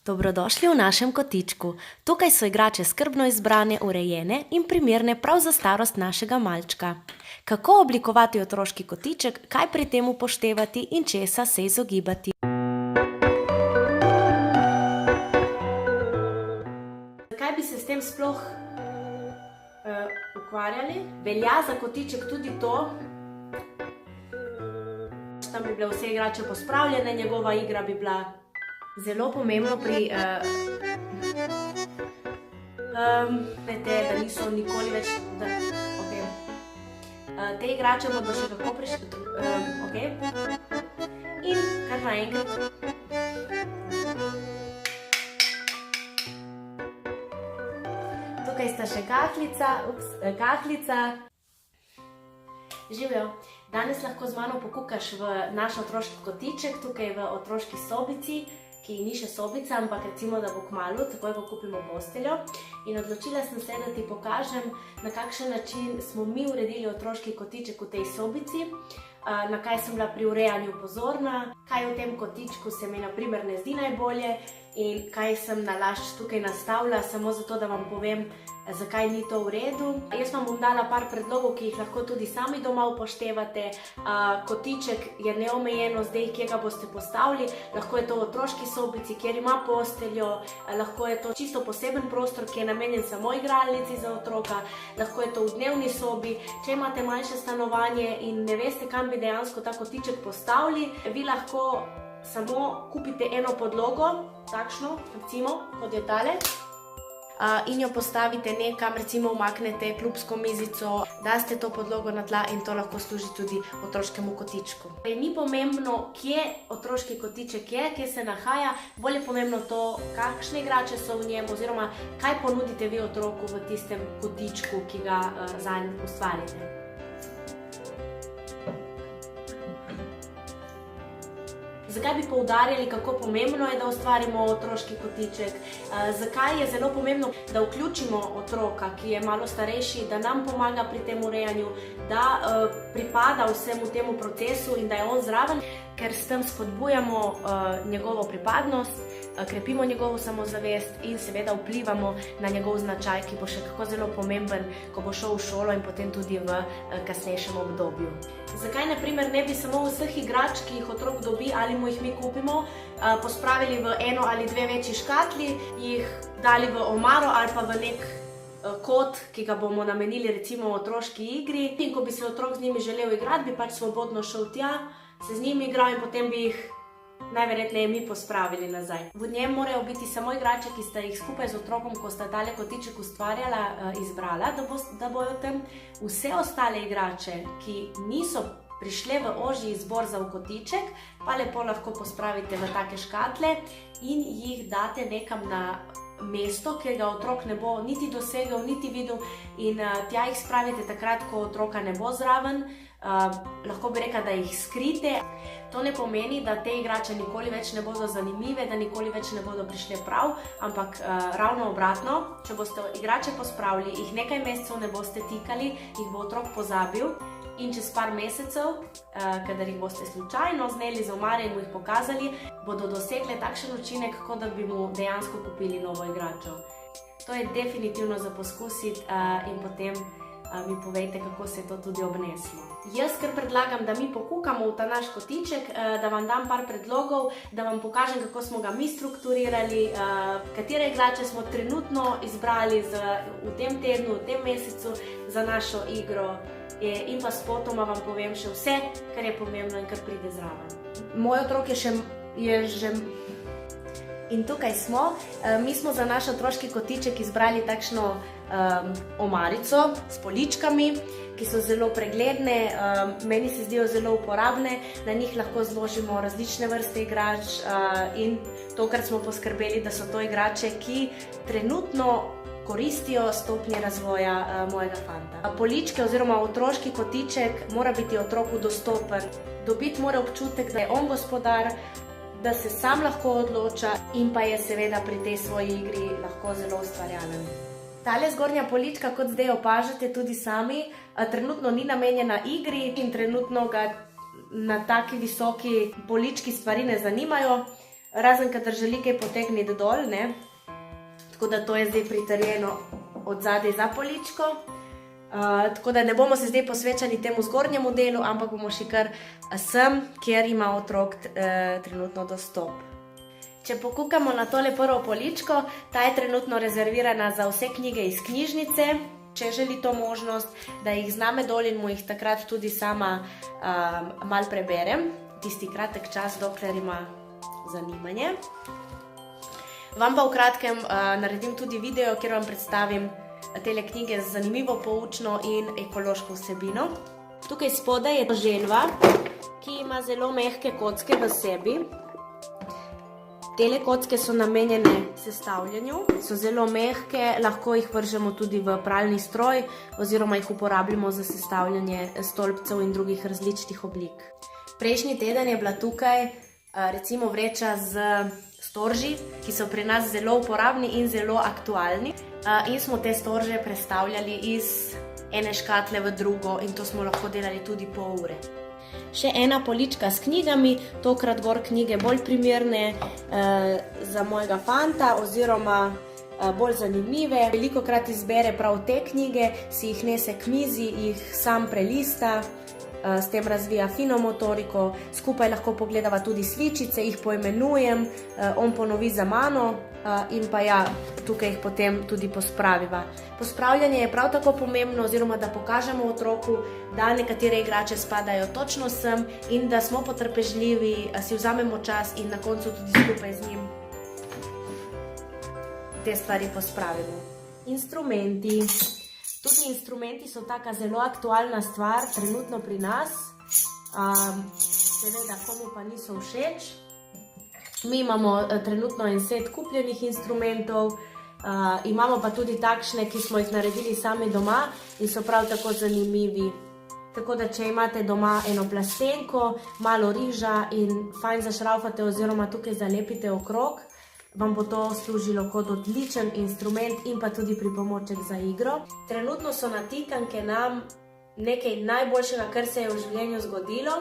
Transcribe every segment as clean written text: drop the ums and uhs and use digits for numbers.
Dobrodošli v našem kotičku. Tukaj so igrače skrbno izbrane, urejene in primerne prav za starost našega malčka. Kako oblikovati otroški kotiček, kaj pri tem upoštevati in česa se izogibati? Zakaj bi se s tem sploh ukvarjali? Velja za kotiček tudi to, tam bi bile vse igrače pospravljene, njegova igra bi bila zelo pomembno pri da niso nikoli več, te igrače bodo še kako prišli, in kar naenkrat. Tukaj sta še kahlica. Živijo, danes lahko z mano pokukaš v naš otroški kotiček, tukaj v otroški sobici, ki ni še sobica, ampak recimo, da bo kmalu, takoj ko kupimo posteljo. In odločila sem se, da ti pokažem, na kakšen način smo mi uredili otroški kotiček v tej sobici, na kaj sem bila pri urejanju pozorna, kaj v tem kotičku se mi na primer ne zdi najbolje in kaj sem nalašč tukaj nastavila, samo zato, da vam povem, zakaj ni to v redu. Jaz vam bom dala par predlogov, ki jih lahko tudi sami doma upoštevate. Kotiček je neomejeno zdaj, kje ga boste postavili. Lahko je to v otroški sobici, kjer ima posteljo, lahko je to čisto poseben prostor, ki je namenjen samo igralnici za otroka, lahko je to v dnevni sobi. Če imate manjše stanovanje in ne veste, kam bi dejansko ta kotiček postavili, vi lahko samo kupite eno podlogo, takšno, recimo, kot je tale, in jo postavite nekam, recimo umaknete klubsko mizico, daste to podlogo na tla in to lahko služi tudi otroškemu kotičku. Ni pomembno, kje otroški kotiček je, kje se nahaja, bolj je pomembno to, kakšne igrače so v njem oziroma kaj ponudite vi otroku v tistem kotičku, ki ga zanj ustvarite. Zakaj bi poudarjali, kako pomembno je, da ustvarimo otroški kotiček? Zakaj je zelo pomembno, da vključimo otroka, ki je malo starejši, da nam pomaga pri tem urejanju, da pripada vsemu temu procesu in da je on zraven, ker s tem spodbujamo njegovo pripadnost, krepimo njegovo samozavest in seveda vplivamo na njegov značaj, ki bo še kako zelo pomemben, ko bo šel v šolo in potem tudi v kasnejšem obdobju. Zakaj na primer ne bi samo vseh igrač, ki jih otrok dobi ali mu jih mi kupimo, pospravili v eno ali dve večji škatli, jih dali v omaro ali pa v nek kot, ki ga bomo namenili recimo otroški igri. In ko bi se otrok z njimi želel igrati, bi pač svobodno šel tja, se z njimi igral in potem bi jih najverjetneje mi pospravili nazaj. V njem morajo biti samo igrače, ki sta jih skupaj z otrokom, ko sta tale kotiček ustvarjala, izbrala, da bojo tam vse ostale igrače, ki niso prišle v ožji izbor za v kotiček, pa lepo lahko pospravite v take škatle in jih date nekam na mesto, kjer ga otrok ne bo niti dosegel, niti videl in tja jih spravite takrat, ko otroka ne bo zraven. Lahko bi rekla, da jih skrite. To ne pomeni, da te igrače nikoli več ne bodo zanimive, da nikoli več ne bodo prišle prav, ampak ravno obratno, če boste igrače pospravili, jih nekaj mesecev ne boste tikali, jih bo otrok pozabil in čez par mesecev, kadar jih boste slučajno zneli z omare in mu jih pokazali, bodo dosegle takšen učinek, kot da bi mu dejansko kupili novo igračo. To je definitivno za poskusiti in potem mi povejte, kako se je to tudi obneslo. Jaz kar predlagam, da mi pokukamo v ta naš kotiček, da vam dam par predlogov, da vam pokažem, kako smo ga mi strukturirali, katere igrače smo trenutno izbrali v tem tednu, v tem mesecu za našo igro in pa spotoma vam povem še vse, kar je pomembno in kar pride zraven. Moj otrok je že... In tukaj smo. Mi smo za naš otroški kotiček izbrali takšno omarico s poličkami, ki so zelo pregledne, meni se zdijo zelo uporabne, na njih lahko zložimo različne vrste igrač in to, kar smo poskrbeli, da so to igrače, ki trenutno koristijo stopnje razvoja mojega fanta. Poličke oziroma otroški kotiček mora biti otroku dostopen, dobiti mora občutek, da je on gospodar, da se sam lahko odloča in pa je seveda pri tej svoji igri lahko zelo ustvarjalen. Tale zgornja polička, kot zdaj opažate tudi sami, trenutno ni namenjena igri in trenutno ga na taki visoki polički stvari ne zanimajo. razen kadar želi kaj potegniti dol, ne? Tako da to je zdaj pritrjeno od zadaj za poličko. Tako da ne bomo se zdaj posvečali temu zgornjemu delu, ampak bomo šli kar sem, kjer ima otrok trenutno dostop. Če pokukamo na tole prvo poličko, ta je trenutno rezervirana za vse knjige iz knjižnice, če želi to možnost, da jih zname dol in mu jih takrat tudi sama malo preberem, tisti kratek čas, dokler ima zanimanje. Vam pa v kratkem naredim tudi video, kjer vam predstavim tele knjige z zanimivo, poučno in ekološko vsebino. Tukaj spodaj je želva, ki ima zelo mehke kocke v sebi. Tele kocke so namenjene sestavljanju, so zelo mehke, lahko jih vržemo tudi v pralni stroj oziroma jih uporabljamo za sestavljanje stolpcev in drugih različnih oblik. Prejšnji teden je bila tukaj recimo vreča z storži, ki so pri nas zelo uporabni in zelo aktualni. In smo te storže prestavljali iz ene škatle v drugo in to smo lahko delali tudi pol ure. Še ena polička s knjigami, tokrat gor knjige bolj primerne za mojega fanta oziroma bolj zanimive. Velikokrat izbere prav te knjige, si jih nese k mizi, jih sam prelista, s tem razvija fino motoriko, skupaj lahko pogledava tudi sličice, jih poimenujem, on ponovi za mano in pa ja, tukaj jih potem tudi pospraviva. Pospravljanje je prav tako pomembno, oziroma da pokažemo otroku, da nekatere igrače spadajo točno sem in da smo potrpežljivi, si vzamemo čas in na koncu tudi skupaj z njim te stvari pospravimo. Instrumenti. Tudi instrumenti so taka zelo aktualna stvar trenutno pri nas, seveda komu pa niso všeč. Mi imamo trenutno en set kupljenih instrumentov, imamo pa tudi takšne, ki smo jih naredili sami doma in so prav tako zanimivi. Tako da, če imate doma eno plastenko, malo riža in fajn zašraufate oziroma tukaj zalepite okrog, vam bo to služilo kot odličen instrument in pa tudi pripomoček za igro. Trenutno so natikanke nam nekaj najboljšega, kar se je v življenju zgodilo.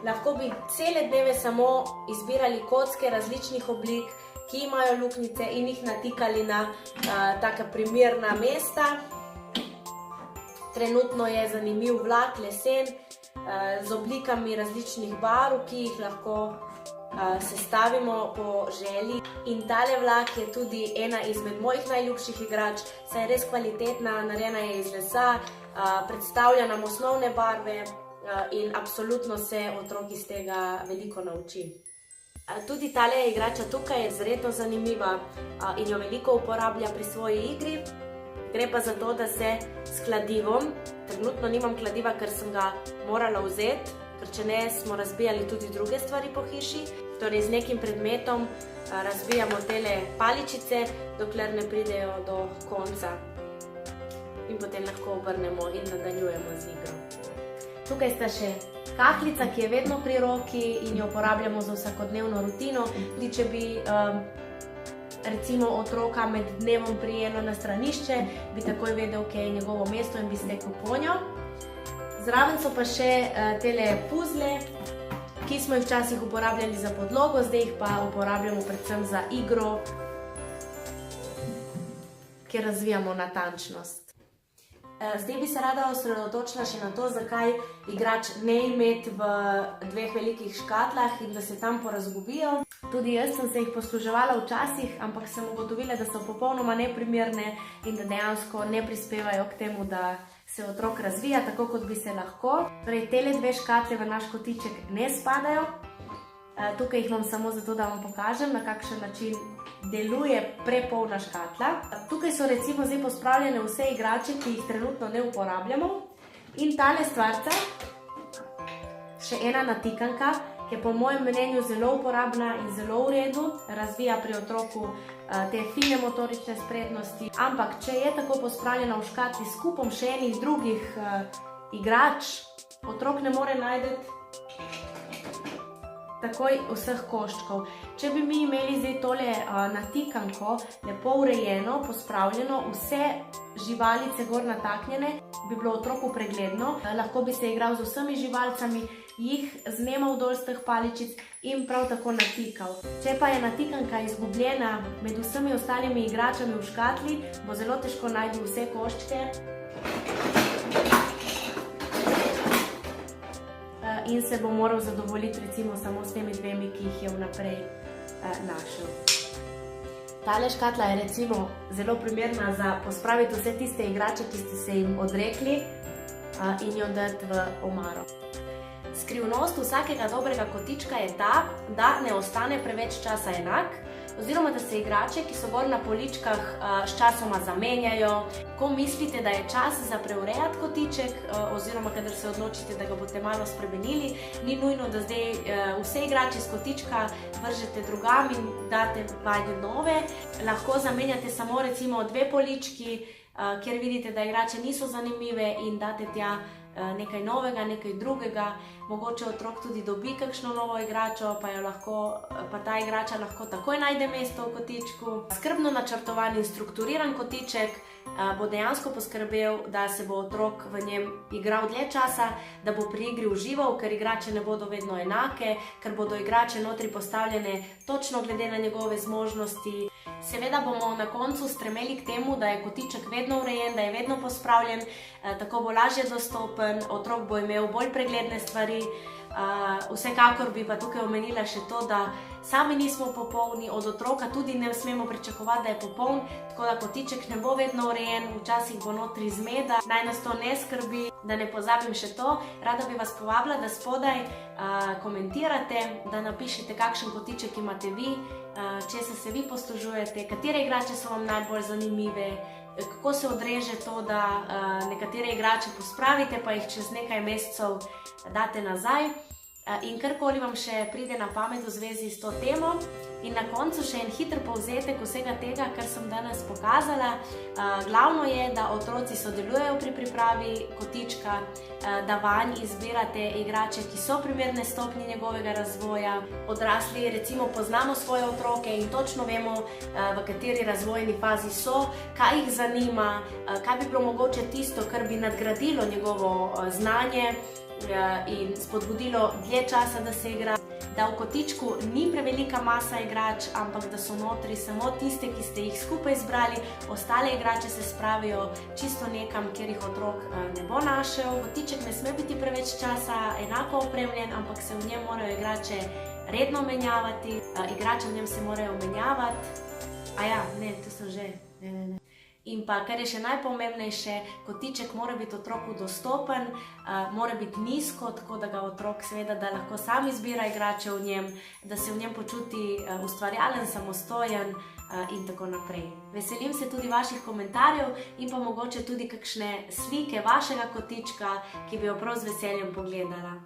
Lahko bi cele dneve samo izbirali kocke različnih oblik, ki imajo luknjice in jih natikali na taka primerna mesta. Trenutno je zanimiv vlak, lesen, z oblikami različnih barv, ki jih lahko sestavimo po želji. In tale vlak je tudi ena izmed mojih najljubših igrač, saj je res kvalitetna, narejena je iz lesa, predstavlja nam osnovne barve in absolutno se otrok iz tega veliko nauči. Tudi tale igrača tukaj je izredno zanimiva in jo veliko uporablja pri svoji igri. Gre pa za to, da se s kladivom, trenutno nimam kladiva, ker sem ga morala vzeti, ker če ne smo razbijali tudi druge stvari po hiši, torej z nekim predmetom razbijamo tele paličice, dokler ne pridejo do konca in potem lahko obrnemo in nadaljujemo z igro. Tukaj sta še kahlica, ki je vedno pri roki in jo uporabljamo za vsakodnevno rutino, tudi če bi recimo otroka med dnevom prijelo na stranišče, bi takoj vedel, kje je njegovo mesto in bi stekel po njo. Zraven so pa še tele puzle, ki smo jih včasih uporabljali za podlogo, zdaj jih pa uporabljamo predvsem za igro, kjer razvijamo natančnost. Zdaj bi se rada osredotočila še na to, zakaj igrač ne imeti v dveh velikih škatlah in da se tam porazgubijo. Tudi jaz sem se jih posluževala včasih, ampak sem ugotovila, da so popolnoma neprimerne in da dejansko ne prispevajo k temu, da se otrok razvija tako, kot bi se lahko. Torej, tele dve škatle v naš kotiček ne spadajo. Tukaj jih imam samo zato, da vam pokažem, na kakšen način deluje prepolna škatla. Tukaj so recimo zdaj pospravljene vse igrače, ki jih trenutno ne uporabljamo. In tale stvarca, še ena natikanka, ki je po mojem mnenju zelo uporabna in zelo v redu, razvija pri otroku te fine motorične spretnosti. Ampak, če je tako pospravljena v škatli s kupom še enih drugih igrač, otrok ne more najti takoj vseh koščkov. Če bi mi imeli zdaj tole natikanko, lepo urejeno, pospravljeno, vse živalice gor nataknjene, bi bilo otroku pregledno, lahko bi se igral z vsemi živalcami, jih znemal dol z teh paličic in prav tako natikal. Če pa je natikanka izgubljena med vsemi ostalimi igračami v škatli, bo zelo težko najti vse koščke in se bo moral zadovoljiti recimo samo s temi dvemi, ki jih je vnaprej našel. Tale škatla je recimo zelo primerna za pospraviti vse tiste igrače, ki ste se jim odrekli in jo dati v omaro. Skrivnost vsakega dobrega kotička je ta, da ne ostane preveč časa enak, oziroma da se igrače, ki so gor na poličkah, s časoma zamenjajo. Ko mislite, da je čas za preurejati kotiček, oziroma kadar se odločite, da ga boste malo spremenili, ni nujno, da zdaj vse igrače iz kotička vržete drugam in date vanj nove. Lahko zamenjate samo recimo dve polički, kjer vidite, da igrače niso zanimive in date tja nekaj novega, nekaj drugega. Mogoče otrok tudi dobi kakšno novo igračo, pa ta igrača lahko takoj najde mesto v kotičku. Skrbno načrtovan in strukturiran kotiček bo dejansko poskrbel, da se bo otrok v njem igral dlje časa, da bo pri igri užival, ker igrače ne bodo vedno enake, ker bodo igrače notri postavljene točno glede na njegove zmožnosti. Seveda bomo na koncu stremeli k temu, da je kotiček vedno urejen, da je vedno pospravljen, tako bo lažje dostopen, otrok bo imel bolj pregledne stvari. Vsekakor bi pa tukaj omenila še to, da sami nismo popolni, od otroka tudi ne smemo pričakovati, da je popoln, tako da kotiček ne bo vedno urejen, včasih bo notri zmeda. Naj nas to ne skrbi. Da ne pozabim še to, rada bi vas povabila, da spodaj komentirate, da napišete, kakšen kotiček imate vi, česa se vi poslužujete, katere igrače so vam najbolj zanimive, kako se odreže to, da nekatere igrače pospravite, pa jih čez nekaj mesecev date nazaj. In karkoli vam še pride na pamet v zvezi s to temo. In na koncu še en hiter povzetek vsega tega, kar sem danes pokazala. Glavno je, da otroci sodelujejo pri pripravi kotička, da vanj izbirate igrače, ki so primerne stopnji njegovega razvoja. Odrasli recimo poznamo svoje otroke in točno vemo, v kateri razvojni fazi so, kaj jih zanima, kaj bi bilo mogoče tisto, kar bi nadgradilo njegovo znanje in spodbudilo dlje časa, da se igra. Da v kotičku ni prevelika masa igrač, ampak da so notri samo tiste, ki ste jih skupaj izbrali, ostale igrače se spravijo čisto nekam, kjer jih otrok ne bo našel. Kotiček ne sme biti preveč časa enako opremljen, ampak se v njem morajo igrače redno menjavati, igrače v njem se morajo menjavati. To sem že, ne. In pa, kar je še najpomembnejše, kotiček mora biti otroku dostopen, mora biti nizko, tako da ga otrok seveda, da lahko sam izbira igrače v njem, da se v njem počuti ustvarjalen, samostojen in tako naprej. Veselim se tudi vaših komentarjev in pa mogoče tudi kakšne slike vašega kotička, ki bi jo prav z veseljem pogledala.